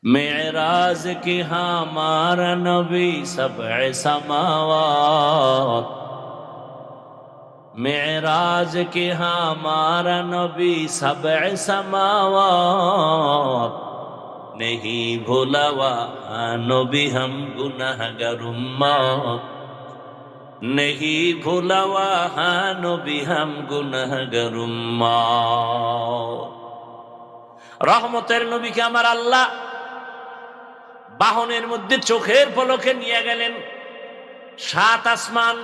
मेराज की हमारा नबी सबअ समावात, मेराज की हमारा नबी सबअ समावात, नहीं भूला वहाँ नबी हम गुनहगार उम्मत, नहीं भूला वहाँ नबी हम गुनहगार उम्मत। রহমতের নবীকে আমার আল্লাহ বাহনের মধ্যে চোখের পলকে নিয়ে গেলেন। 7 আসমান,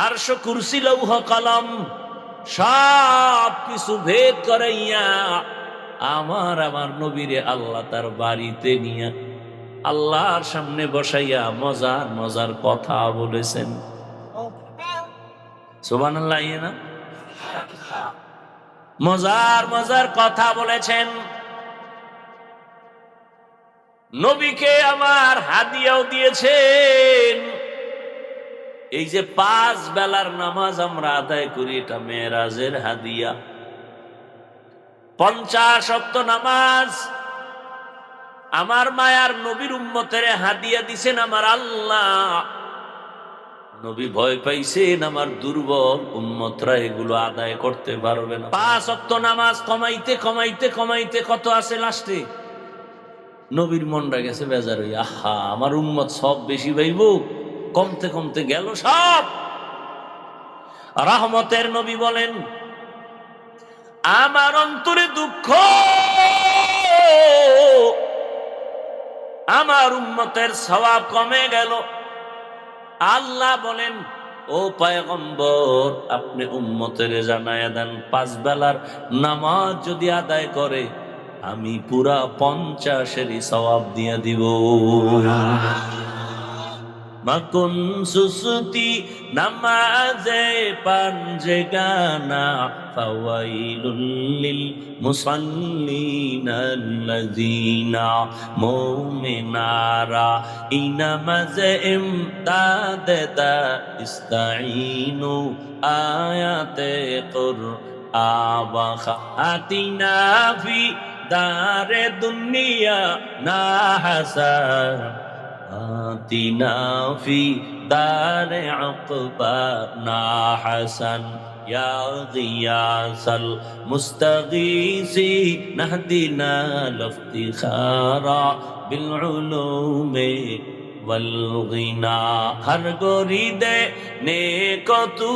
আরশ, কুরসি, লৌহ কলম সব কিছু ভেদ করাইয়া আমার নবীরে আল্লাহ তার বাড়িতে নিয়ে আল্লাহর সামনে বসাইয়া মজার মজার কথা বলেছেন। সুবহানাল্লাহ, না মজার মজার কথা বলেছেন। নবীকে আমার হাদিয়াও দিয়েছেন। এই যে 5 বেলার নামাজ আমরা আদায় করি, এটা মেরাজের হাদিয়া। 50 ওয়াক্ত নামাজ আমার মায়ার নবীর উম্মতের হাদিয়া দিছেন আমার আল্লাহ। নবী ভয় পাইছেন আমার দুর্বল উম্মতরা এগুলো আদায় করতে পারবে না। 5 ওয়াক্ত নামাজ কমাইতে কমাইতে কমাইতে কত আছে লাস্টে? নবীর মনটা গেছে বেজার হই, আহা আমার উম্মত সব বেশি পাইব, কমতে কমতে গেল সব। রহমতের নবী বলেন, আমার অন্তরে দুঃখ, আমার উম্মতের সওয়াব কমে গেল। আল্লাহ বলেন, ও পয়গম্বর আপনি উম্মতের জানায়া দেন 5 বেলার নামাজ যদি আদায় করে আমি পুরা 50-এরই সওয়াব দিয়ে দিব। মাকুন সুসুতি নামাজে পাঞ্জে গানা ফাওয়াইলুল লিল মুসাল্লিনা আল্লাযিনা মুমিনারা ইনামাজে ইমদাদে দা ইস্তাইনু আয়াতে কুরআন আতিনা ফি দারে দুনিয়া না হাসান আতিনা ফি দারে আকবা না হাসান ইয়া গিয়াসাল মুস্তাগীসি নাহদিনা লিফতিখারা বিল উলুমি ওয়াল গিনা। হর গরিদে নেক তু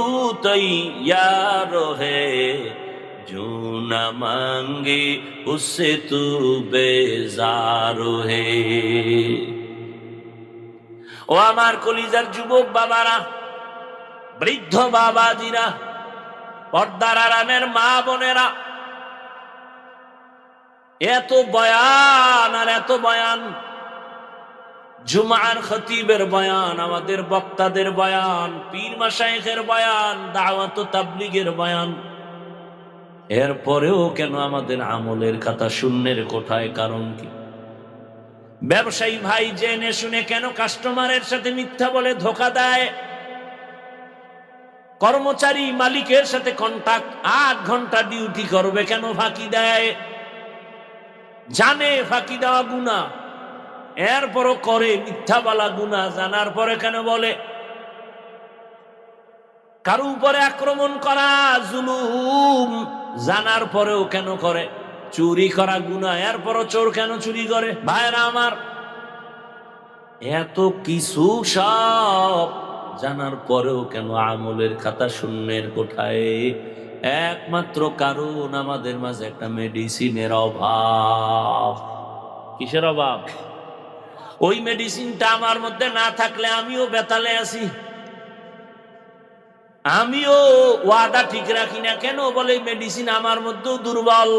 তৈয়ার হে, जो न मांगे उससे तू बेजार है। ও আমার কলিজার যুবক বাবারা, বৃদ্ধ বাবাজিরা, পর্দার আড়ালের মা বোনেরা, এত বয়ান আর এত বয়ান, জুমার খতিবের বয়ান, আমাদের বক্তাদের বয়ান, পীর মাশায়েখের বয়ান, দাওয়াত ও তাবলীগের বয়ান, এরপরেও কেন আমাদের আমলের খাতা শূন্যের কোঠায়? কারণ কি? ব্যবসায়ী ভাই জেনে শুনে কেন কাস্টমারের সাথে মিথ্যা বলে ধোকা দেয়? কর্মচারী মালিকের সাথে কন্টাক্ট 8 ঘন্টা ডিউটি করবে, কেন ফাঁকি দেয়? জানে ফাঁকি দেওয়া গুনাহ, এরপরও করে মিথ্যা বলা গুনাহ, জানার পরে কেন বলে? কারো উপরে আক্রমণ করা জুলুম, জানার পরেও কেন করে? চুরি করা গুনাহ, এরপরও চোর কেন চুরি করে? ভাইরা আমার, এত কিছু সব জানার পরেও কেন আমলের খাতা শূন্যের কোঠায়? একমাত্র কারণ আমাদের মাঝে একটা মেডিসিনের অভাব। কিসের অভাব? ওই মেডিসিনটা আমার মধ্যে না থাকলে আমিও বেতালে আছি, আমিও ওয়াদা ঠিক রাখি না। কেন বলে মেডিসিন আমার মধ্যেও দুর্বল।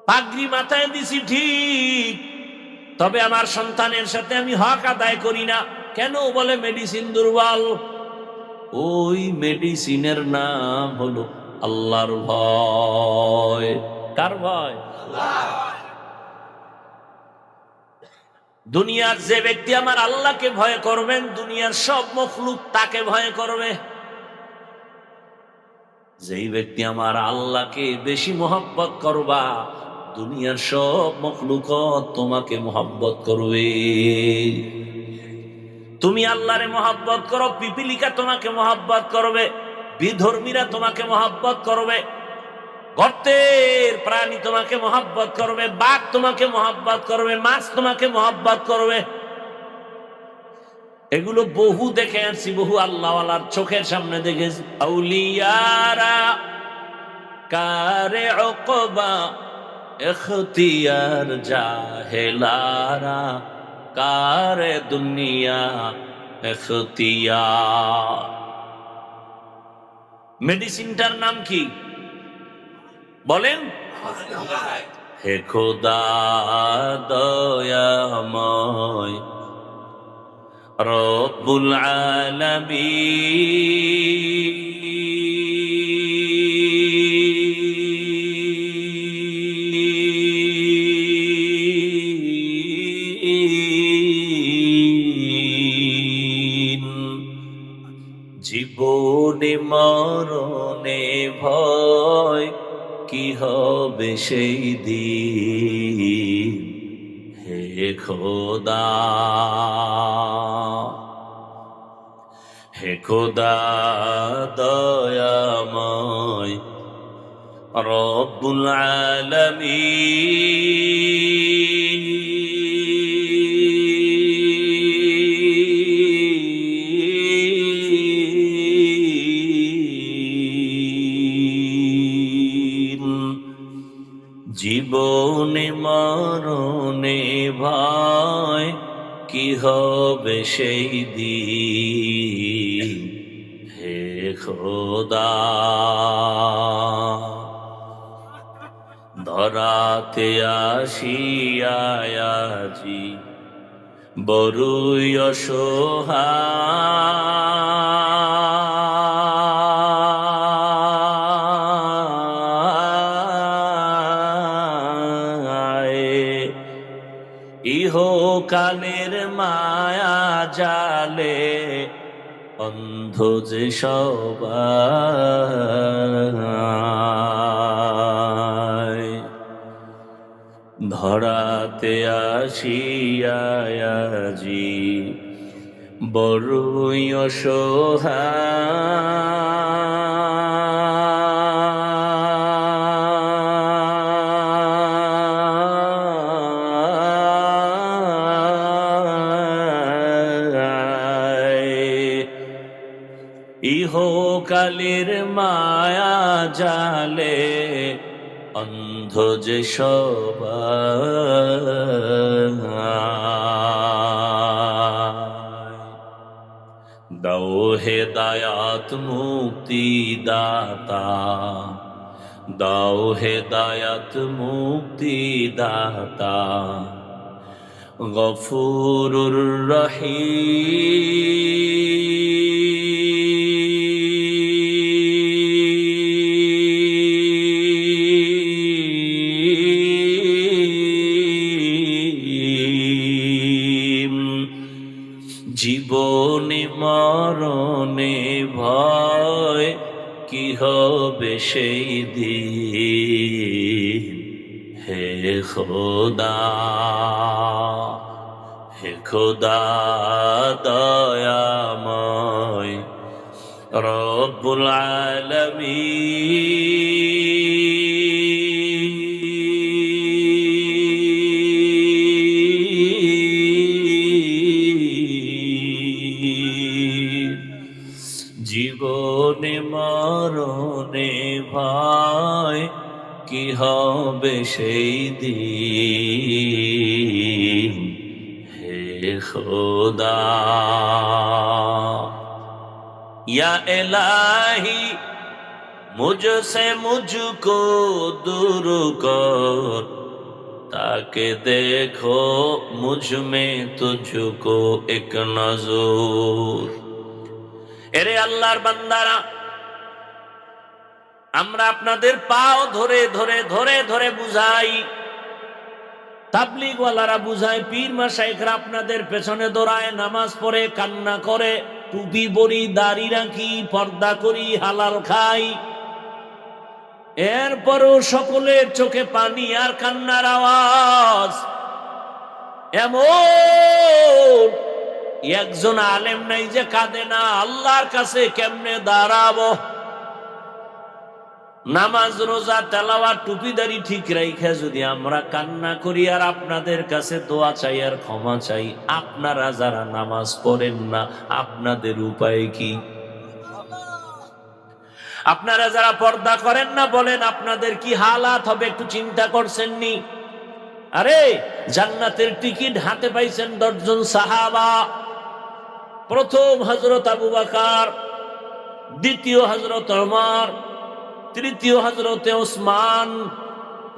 পাগড়ি মাথায় দিছি ঠিক, তবে আমার সন্তানের সাথে আমি হক আদায় করি না। কেন বলে মেডিসিন দুর্বল? ওই মেডিসিনের নাম হলো আল্লাহর ভয়। কার ভয়? দুনিয়ার যে ব্যক্তি আমার আল্লাহকে ভয় করবেন, দুনিয়ার সব মখলুক তাকে ভয় করবে। যেই ব্যক্তি আমার আল্লাহকে বেশি মহব্বত করবা, দুনিয়ার সব মখলুকত তোমাকে মোহাব্বত করবে। তুমি আল্লাহরে মোহাব্বত করো, পিপিলিকা তোমাকে মোহাব্বত করবে, বিধর্মীরা তোমাকে মোহাব্বত করবে, গর্তের প্রাণী তোমাকে মোহাব্বত করবে, বাঘ তোমাকে মোহাব্বত করবে, মাছ তোমাকে মোহাব্বত করবে। এগুলো বহু দেখে আসছি, বহু আল্লাহওয়ালার চোখের সামনে দেখেছি। আউলিয়ারা কারে উকবা ইখতিয়ার, জাহেলারা কারে দুনিয়া ইখতিয়ার। মেডিসিনটার নাম কি বলেন? হে খোদা দয়াময় রব্বুল আলামিন। জীবনে মরণে ভয়, কি হবে সেই দিন, হে খোদা হে খোদা দয়াময় রব্বুল আলামিন। জীবনে মরণে ভয়, কি হবে সেই দিন, হে খোদা। ধরাতে আসিয়াছি বড়ই অসহায়, ইহকালের মায়া জালে অন্ধ যে সবাই। ধরাতে আসিয়াছি বড়ই অসহায়, ইহকালের মায়া জালে অন্ধ যে সবাই। দাও হেদায়াত মুক্তি দাতা, দাও হেদায়াত মুক্তি দাতা, গফুরুর রহিম। জীবনে মরণে ভয়, কি হবে সেই দিন, হে খোদা হে খোদা দয়াময় রব্বুল আলামিন। জীবনে মরণে ভয়, কি হবে সেই দিন, হে খোদা। या इलाही मुझसे मुझको दूर कर, ताके देखो मुझ में तुझको एक नजर। এরে আল্লাহর বান্দারা, আমরা আপনাদের পাও ধরে ধরে ধরে ধরে বুঝাই, তাবলীগওয়ালারা বুঝায়, পীর মাশায়েখরা আপনাদের পেছনে দৌড়ায়, নামাজ পড়ে, কান্না করে, টুপি পরি, দাড়ি রাখি, পর্দা করি, হালাল খাই। এরপরও সকলের চোখে পানি আর কান্নার আওয়াজ। এমন একজন আলেম নাই যে কাঁদে না। আল্লাহর কাছে কেমনে দাঁড়াবো? নামাজ রোজা তেলাওয়াত টুপিদারি ঠিক রাইখা যদি আমরা কান্না করি আর আপনাদের কাছে দোয়া চাই আর ক্ষমা চাই, আপনারা যারা নামাজ পড়েন না আপনাদের উপায় কি? আপনারা যারা পর্দা করেন না বলেন আপনাদের কি হালাত হবে? একটু চিন্তা করছেন নি? আরে জান্নাতের টিকিট হাতে পাইছেন 10 জন সাহাবা। প্রথম হযরত আবু বকর, দ্বিতীয় হযরত ওমর, তৃতীয় হযরতে ওসমান,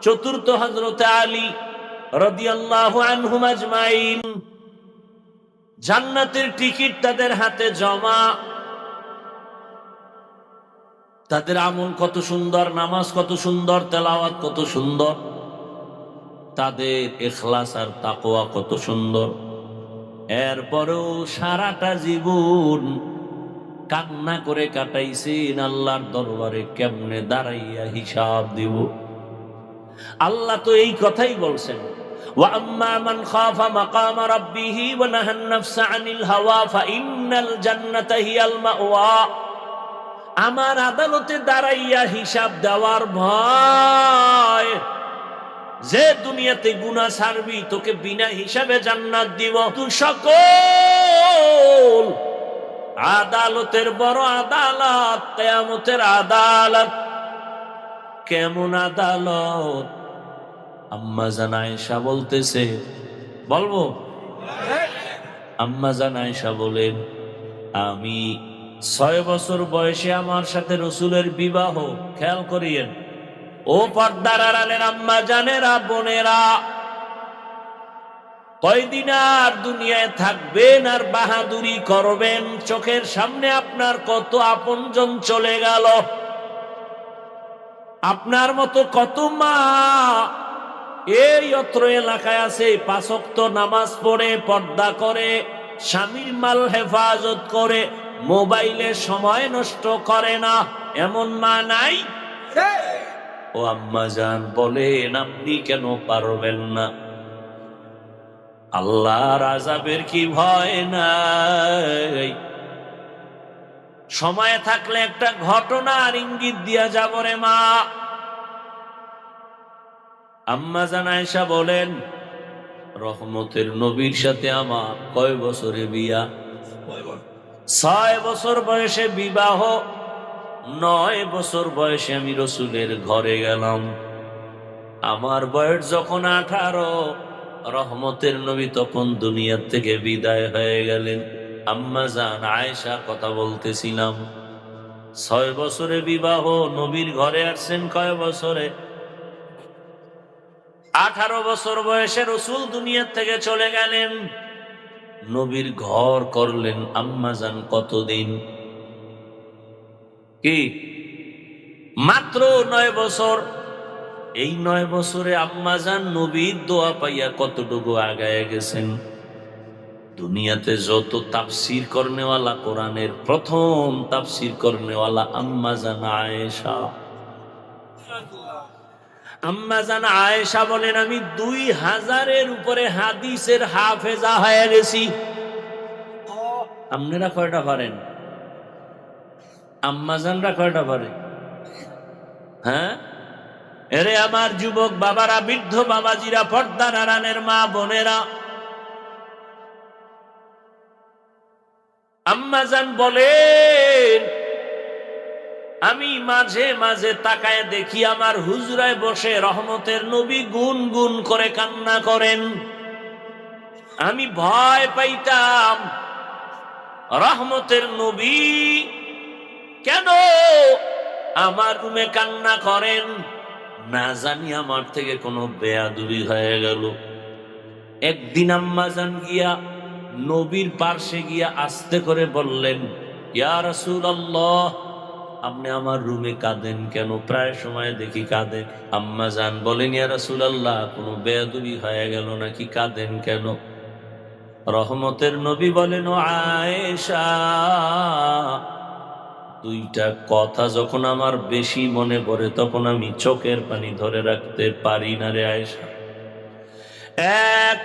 চতুর্থ হযরতে আলী রাদিয়াল্লাহু আনহুম আজমাইন। জান্নাতের টিকিট তাদের হাতে জমা। তাদের আমল কত সুন্দর, নামাজ কত সুন্দর, তেলাওয়াত কত সুন্দর, তাদের ইখলাস আর তাকওয়া কত সুন্দর। এরপরেও সারাটা জীবন কান্না করে কাটাইছেন। আল্লাহর দরবারে কেমনে দাঁড়াইয়া হিসাব দিব? আল্লাহ তো এই কথাই বলছেন, ওয়া আম্মা মান খাফা মাকামা রাব্বিহি ওয়া নাহান নাফসা আনিল হাওয়া ফাইন্নাল জান্নাতা হিয়াল মাওয়া। আমার আদালতে দাঁড়াইয়া হিসাব দেওয়ার ভয়। যে দুনিয়াতে গুনাহ ছাড়বি তোকে বিনা হিসাবে জান্নাত দিব। তুই সকল আদালতের বড় আদালত কিয়ামতের আদালত। কেমন আদালত? আম্মা জান আয়েশা বলতেছে, বলবো? আম্মা জান আয়েশা বলেন, আমি 6 বছর বয়সে আমার সাথে রাসূলের বিবাহ। খেয়াল করিয়েন ও পর্দার আড়ালের আম্মা জানেরা, বোনেরা, কয়দিন আর দুনিয়ায় থাকবেন আর বাহাদুরি করবেন? চোখের সামনে আপনার কত আপনজন চলে গেল। আপনার মতো কত মা এই অত্র এলাকায় আছে, 5 ওয়াক্ত নামাজ পড়ে, পর্দা করে, স্বামীর মাল হেফাজত করে, মোবাইলে সময় নষ্ট করে না। এমন মা নাই? ও আম্মা জান বলেন, আপনি কেন পারবেন না? আল্লাহর আযাবের কি ভয় নাই? সময় থাকলে একটা ঘটনার ইঙ্গিত দিয়া যাব রে মা। আম্মা জান আয়েশা বলেন, রহমতের নবীর সাথে আমার কয় বছরে বিয়া? 6 বছর বয়সে বিবাহ। 9 বছর বয়সে আমি রাসূলের ঘরে গেলাম। আমার বয়স যখন 18, রহমতের নবী তখন দুনিয়া থেকে বিদায় হয়ে গেলেন। আম্মা জান আয়েশা কথা বলতেছিলাম, 6 বছরে বিবাহ, নবীর ঘরে আসছেন কয় বছরে? 18 বছর বয়সে রাসূল দুনিয়া থেকে চলে গেলেন। নবীর ঘর করলেন আম্মা জান কতদিন? কি মাত্র 9 বছর। এই 9 বছরে আম্মা জান নবীর দোয়া পাইয়া কতটুকু আগায় গেছেন। দুনিয়াতে যত তাফসীর করনেওয়ালা, কোরআনের প্রথম তাফসীর করনেওয়ালা আম্মা জান আয়েশা। আম্মা জান আয়েশা বলেন, আমি 2000-এর উপরে হাদিসের হাফেজা হয়ে গেছি। আপনারা কয়টা পারেন? আম্মা জানরা কয়টা পারে? হ্যাঁ, এরে আমার যুবক বাবারা, বৃদ্ধ বাবাজিরা, পর্দার আড়ালের মা বোনেরা, আম্মা জান বলেন, আমি মাঝে মাঝে তাকায় দেখি আমার হুজরায় বসে রহমতের নবী গুন গুন করে কান্না করেন। আমি ভয় পাইতাম, রহমতের নবী কেন আমার রুমে কান্না করেন? না জানি আমার থেকে কোনো বেয়াদবি হয়ে গেল। একদিন আম্মা জান গিয়া নবীর পার্শ্বে গিয়া আস্তে করে বললেন, ইয়া রাসূলুল্লাহ, আপনি আমার রুমে কাঁদেন কেন? প্রায় সময় দেখি কাঁদেন। আম্মা জান বলেন, ইয়া রাসূলুল্লাহ, কোনো বেয়াদবি হয়ে গেল নাকি? কাঁদেন কেন? রহমতের নবী বলেন, ও আয়েশা, দুইটা কথা যখন আমার বেশি মনে পড়ে তখন আমি চোখের পানি ধরে রাখতে পারি না রে আয়েশা। এক,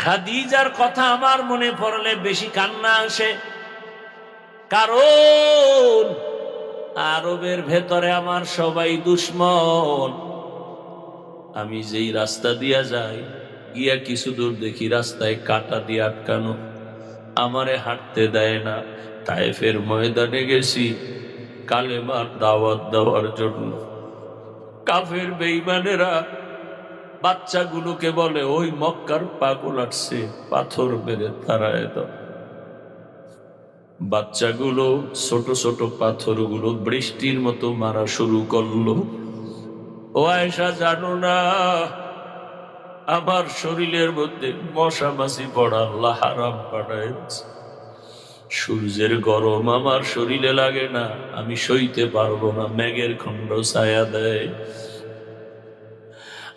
খাদিজার কথা আমার মনে পড়লে বেশি কান্না আসে, কারণ আরবের ভেতরে আমার সবাই দুশ্মন। আমি যেই রাস্তা দিয়া যাই, গিয়া কিছু দূর দেখি রাস্তায় কাঁটা দিয়ে আটকানো, আমারে হাঁটতে দেয় না। তায়েফের ময়দানে গেছি কালেমার দাওয়াত দেওয়ার জন্য। কাফের বেঈমানেরা বাচ্চাগুলোকে বলে, ওই মক্কার পাগল আসছে, পাথর মেরে তাড়ায় দাও। বাচ্চাগুলো ছোট ছোট পাথরগুলো বৃষ্টির মতো মারা শুরু করলো। ও আয়েশা, জানো না আমার শরীরের মধ্যে মশা মাছি পড়া আল্লাহ হারাম পাঠাইছে। সূর্যের গরম আমার শরীরে লাগে না, আমি সইতে পারবো না, মেঘের খণ্ড ছায়া দেয়।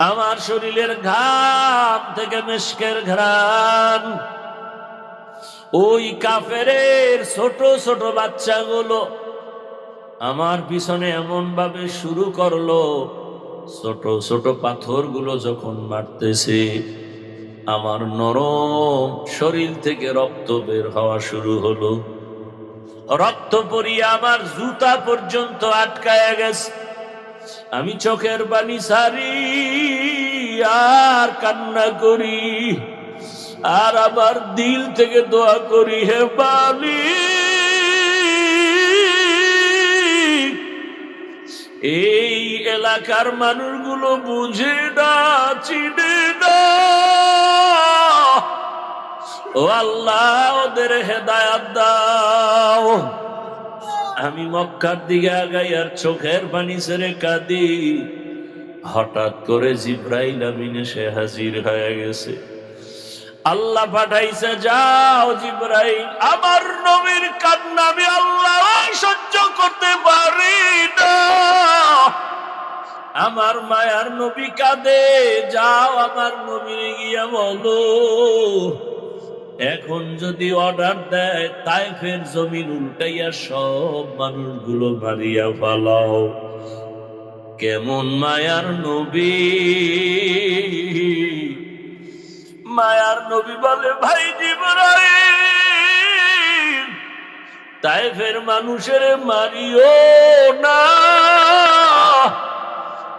আমার শরীরের ঘাম থেকে মিশকের ঘ্রাণ। ওই কাফেরের ছোট ছোট বাচ্চাগুলো আমার পিছনে এমন ভাবে শুরু করলো, ছোট ছোট পাথরগুলো যখন মারতেছে, আমার নরম শরীর থেকে রক্ত বের হওয়া শুরু হলো। রক্ত পরিয়ে আমার জুতা পর্যন্ত আটকায়া গেছে। আমি চোখের পানি ছাড়ি আর কান্না করি, আর আমার দিল থেকে দোয়া করি, হে মালিক, এই এলাকার মানুষগুলো বুঝে না, চিনে না, ও আল্লাহ ওদের হেদায়াত দাও। আমি মক্কার দিকে আগাই আর চোখের পানি ছেড়ে কাঁদি। হঠাৎ করে জিব্রাইল আমিন এসে হাজির হয়ে গেছে। আল্লাহ পাঠাইছে, যাও জিব্রাইল, আমার নবীর কান্না আমি আল্লাহ সহ্য করতে পারি না, আমার মায়ার নবী কাঁদে, যাও আমার নবীর গিয়া বলো এখন যদি অর্ডার দেয় তায়েফের জমিন উল্টাইয়া সব মানুষগুলো মারিয়া ফেলাও। কেমন মায়ার নবী! মায়ার নবী বলে, ভাই জিবরাইল, তায়েফের মানুষের মারিও না,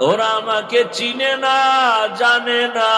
ওরা আমাকে চিনে না, জানে না।